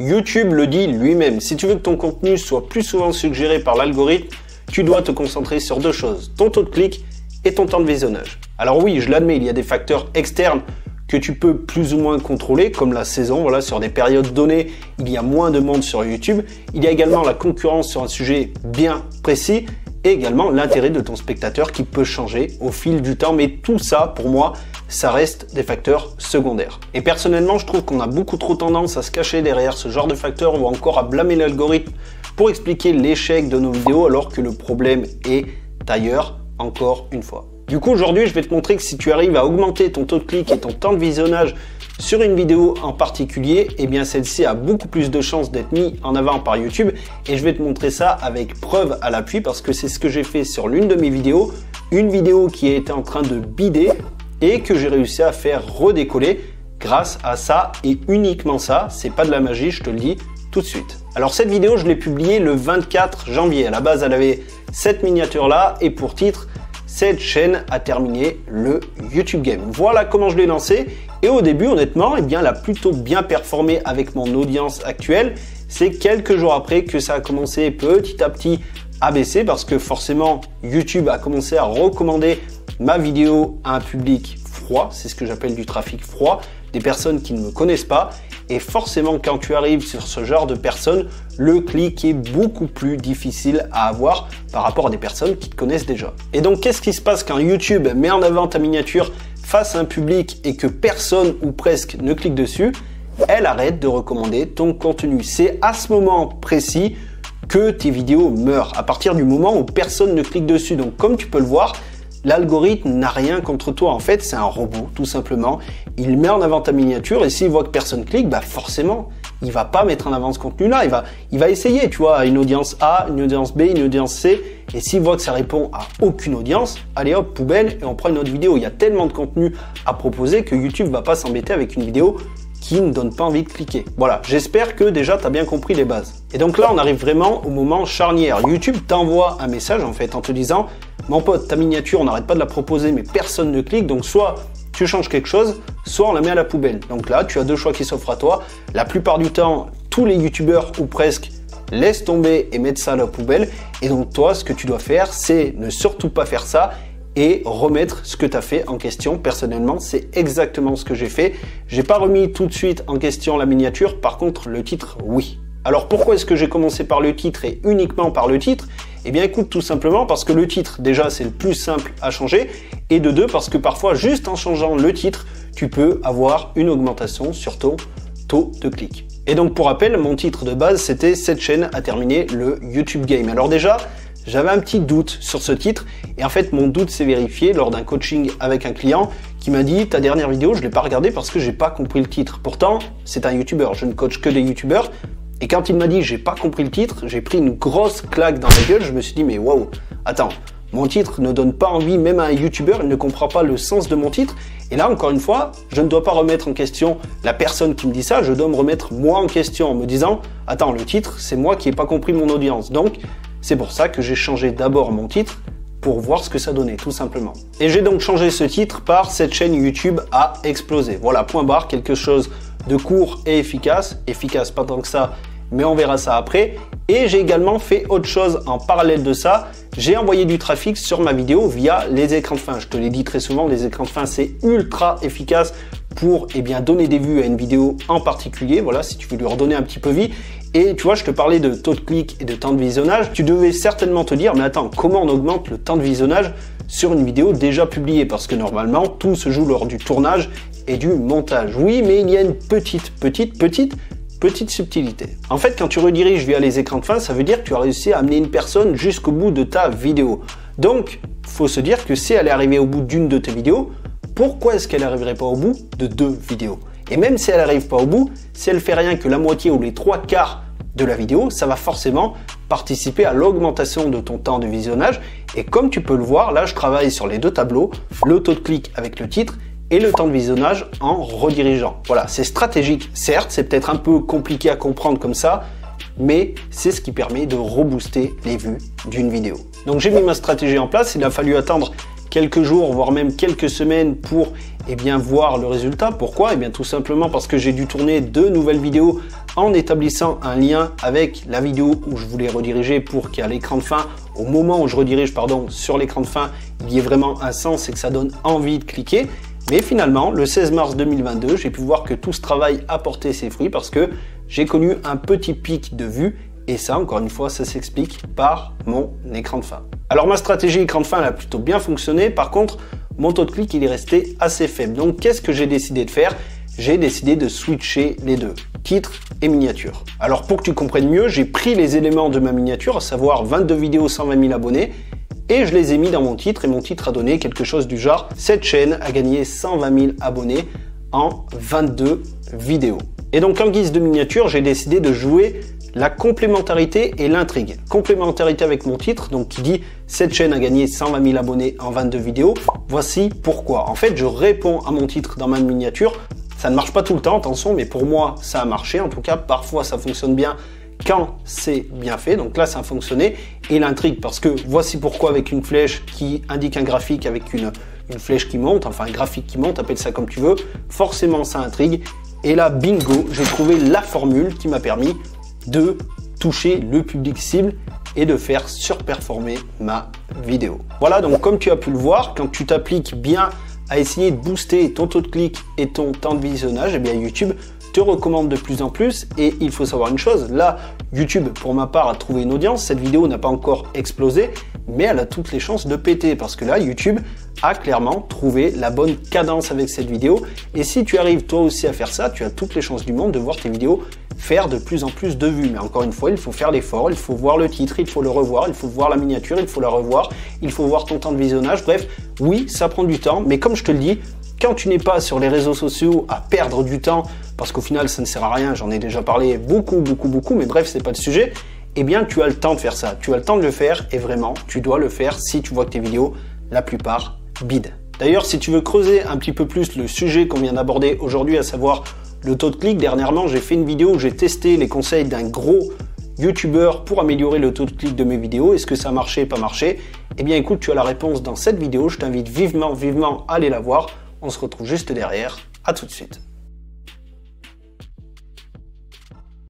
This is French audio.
YouTube le dit lui-même. Si tu veux que ton contenu soit plus souvent suggéré par l'algorithme, tu dois te concentrer sur deux choses, ton taux de clic et ton temps de visionnage. Alors oui, je l'admets, il y a des facteurs externes que tu peux plus ou moins contrôler, comme la saison, voilà, sur des périodes données, il y a moins de monde sur YouTube. Il y a également la concurrence sur un sujet bien précis et également l'intérêt de ton spectateur qui peut changer au fil du temps. Mais tout ça, pour moi, ça reste des facteurs secondaires. Et personnellement, je trouve qu'on a beaucoup trop tendance à se cacher derrière ce genre de facteurs ou encore à blâmer l'algorithme pour expliquer l'échec de nos vidéos alors que le problème est ailleurs, encore une fois. Du coup, aujourd'hui, je vais te montrer que si tu arrives à augmenter ton taux de clic et ton temps de visionnage sur une vidéo en particulier, eh bien celle-ci a beaucoup plus de chances d'être mise en avant par YouTube. Et je vais te montrer ça avec preuve à l'appui parce que c'est ce que j'ai fait sur l'une de mes vidéos. Une vidéo qui était en train de bider et que j'ai réussi à faire redécoller grâce à ça et uniquement ça. C'est pas de la magie, je te le dis tout de suite. Alors cette vidéo, je l'ai publiée le 24 janvier. À la base, elle avait cette miniature-là et pour titre, cette chaîne a terminé le YouTube Game. Voilà comment je l'ai lancé. Et au début, honnêtement, eh bien, elle a plutôt bien performé avec mon audience actuelle. C'est quelques jours après que ça a commencé petit à petit à baisser parce que forcément, YouTube a commencé à recommander ma vidéo à un public froid. C'est ce que j'appelle du trafic froid, des personnes qui ne me connaissent pas. Et forcément, quand tu arrives sur ce genre de personnes, le clic est beaucoup plus difficile à avoir par rapport à des personnes qui te connaissent déjà. Et donc, qu'est-ce qui se passe quand YouTube met en avant ta miniature face à un public et que personne ou presque ne clique dessus? Elle arrête de recommander ton contenu. C'est à ce moment précis que tes vidéos meurent, à partir du moment où personne ne clique dessus. Donc, comme tu peux le voir, l'algorithme n'a rien contre toi. En fait, c'est un robot, tout simplement. Il met en avant ta miniature et s'il voit que personne clique, bah forcément, il va pas mettre en avant ce contenu-là. Il va essayer, tu vois, une audience A, une audience B, une audience C. Et s'il voit que ça répond à aucune audience, allez hop, poubelle et on prend une autre vidéo. Il y a tellement de contenu à proposer que YouTube va pas s'embêter avec une vidéo qui ne donne pas envie de cliquer. Voilà, j'espère que déjà tu as bien compris les bases. Et donc là, on arrive vraiment au moment charnière. YouTube t'envoie un message en fait en te disant « Mon pote, ta miniature, on n'arrête pas de la proposer mais personne ne clique, donc soit tu changes quelque chose, soit on la met à la poubelle. » Donc là, tu as deux choix qui s'offrent à toi. La plupart du temps, tous les youtubeurs ou presque laissent tomber et mettent ça à la poubelle. Et donc toi, ce que tu dois faire, c'est ne surtout pas faire ça et remettre ce que tu as fait en question. Personnellement, c'est exactement ce que j'ai fait. J'ai pas remis tout de suite en question la miniature, par contre le titre, oui. Alors pourquoi est-ce que j'ai commencé par le titre et uniquement par le titre? Eh bien écoute, tout simplement parce que le titre, déjà c'est le plus simple à changer, et de deux, parce que parfois juste en changeant le titre, tu peux avoir une augmentation sur ton taux de clic. Et donc pour rappel, mon titre de base c'était « Cette chaîne a terminé le YouTube Game ». Alors déjà, j'avais un petit doute sur ce titre et en fait mon doute s'est vérifié lors d'un coaching avec un client qui m'a dit ta dernière vidéo je l'ai pas regardée parce que j'ai pas compris le titre. Pourtant c'est un youtubeur, je ne coach que des youtubeurs et quand il m'a dit j'ai pas compris le titre, j'ai pris une grosse claque dans la gueule. Je me suis dit mais waouh, attends, mon titre ne donne pas envie même à un youtubeur, il ne comprend pas le sens de mon titre. Et là encore une fois, je ne dois pas remettre en question la personne qui me dit ça, je dois me remettre moi en question en me disant attends, le titre c'est moi qui n'ai pas compris mon audience. Donc c'est pour ça que j'ai changé d'abord mon titre pour voir ce que ça donnait, tout simplement. Et j'ai donc changé ce titre par « Cette chaîne YouTube a explosé ». Voilà, point barre, quelque chose de court et efficace. Efficace, pas tant que ça, mais on verra ça après. Et j'ai également fait autre chose en parallèle de ça. J'ai envoyé du trafic sur ma vidéo via les écrans de fin. Je te l'ai dit très souvent, les écrans de fin, c'est ultra efficace pour donner des vues à une vidéo en particulier. Voilà, si tu veux lui redonner un petit peu vie. Et tu vois, je te parlais de taux de clic et de temps de visionnage. Tu devais certainement te dire, mais attends, comment on augmente le temps de visionnage sur une vidéo déjà publiée? Parce que normalement, tout se joue lors du tournage et du montage. Oui, mais il y a une petite subtilité. En fait, quand tu rediriges via les écrans de fin, ça veut dire que tu as réussi à amener une personne jusqu'au bout de ta vidéo. Donc, faut se dire que si elle est arrivée au bout d'une de tes vidéos, pourquoi est-ce qu'elle n'arriverait pas au bout de deux vidéos? Et même si elle n'arrive pas au bout, si elle fait rien que la moitié ou les trois quarts de la vidéo, ça va forcément participer à l'augmentation de ton temps de visionnage. Et comme tu peux le voir, là je travaille sur les deux tableaux, le taux de clic avec le titre et le temps de visionnage en redirigeant. Voilà, c'est stratégique, certes, c'est peut-être un peu compliqué à comprendre comme ça, mais c'est ce qui permet de rebooster les vues d'une vidéo. Donc j'ai mis ma stratégie en place, il a fallu attendre quelques jours, voire même quelques semaines pour voir le résultat. Pourquoi? Tout simplement parce que j'ai dû tourner 2 nouvelles vidéos en établissant un lien avec la vidéo où je voulais rediriger pour qu'à l'écran de fin, au moment où je redirige sur l'écran de fin, il y ait vraiment un sens et que ça donne envie de cliquer. Mais finalement, le 16 mars 2022, j'ai pu voir que tout ce travail a porté ses fruits parce que j'ai connu un petit pic de vues. Et ça, encore une fois, ça s'explique par mon écran de fin. Alors ma stratégie écran de fin, elle a plutôt bien fonctionné. Par contre, mon taux de clic, il est resté assez faible. Donc qu'est-ce que j'ai décidé de faire? J'ai décidé de switcher les deux, titre et miniature. Alors pour que tu comprennes mieux, j'ai pris les éléments de ma miniature, à savoir 22 vidéos, 120 000 abonnés, et je les ai mis dans mon titre, et mon titre a donné quelque chose du genre « Cette chaîne a gagné 120 000 abonnés en 22 vidéos ». Et donc en guise de miniature, j'ai décidé de jouer la complémentarité et l'intrigue. Complémentarité avec mon titre, donc qui dit « Cette chaîne a gagné 120 000 abonnés en 22 vidéos ». Voici pourquoi. En fait, je réponds à mon titre dans ma miniature. Ça ne marche pas tout le temps, attention, mais pour moi, ça a marché. En tout cas, parfois, ça fonctionne bien quand c'est bien fait. Donc là, ça a fonctionné. Et l'intrigue, parce que voici pourquoi avec une flèche qui indique un graphique avec une flèche qui monte, enfin un graphique qui monte, appelle ça comme tu veux, forcément, ça intrigue. Et là, bingo, j'ai trouvé la formule qui m'a permis de toucher le public cible et de faire surperformer ma vidéo. Voilà, donc comme tu as pu le voir, quand tu t'appliques bien à essayer de booster ton taux de clic et ton temps de visionnage, YouTube te recommande de plus en plus. Et il faut savoir une chose, là, YouTube, pour ma part, a trouvé une audience. Cette vidéo n'a pas encore explosé, mais elle a toutes les chances de péter parce que là, YouTube a clairement trouvé la bonne cadence avec cette vidéo. Et si tu arrives toi aussi à faire ça, tu as toutes les chances du monde de voir tes vidéos faire de plus en plus de vues. Mais encore une fois, il faut faire l'effort, il faut voir le titre, il faut le revoir, il faut voir la miniature, il faut la revoir, il faut voir ton temps de visionnage. Bref, oui, ça prend du temps, mais comme je te le dis, quand tu n'es pas sur les réseaux sociaux à perdre du temps, parce qu'au final, ça ne sert à rien, j'en ai déjà parlé beaucoup, mais bref, c'est pas le sujet, tu as le temps de faire ça. Tu as le temps de le faire et vraiment, tu dois le faire si tu vois que tes vidéos, la plupart, bident. D'ailleurs, si tu veux creuser un petit peu plus le sujet qu'on vient d'aborder aujourd'hui, à savoir le taux de clic, dernièrement, j'ai fait une vidéo où j'ai testé les conseils d'un gros youtubeur pour améliorer le taux de clic de mes vidéos. Est-ce que ça a marché, pas marché? Écoute, tu as la réponse dans cette vidéo. Je t'invite vivement à aller la voir. On se retrouve juste derrière. À tout de suite.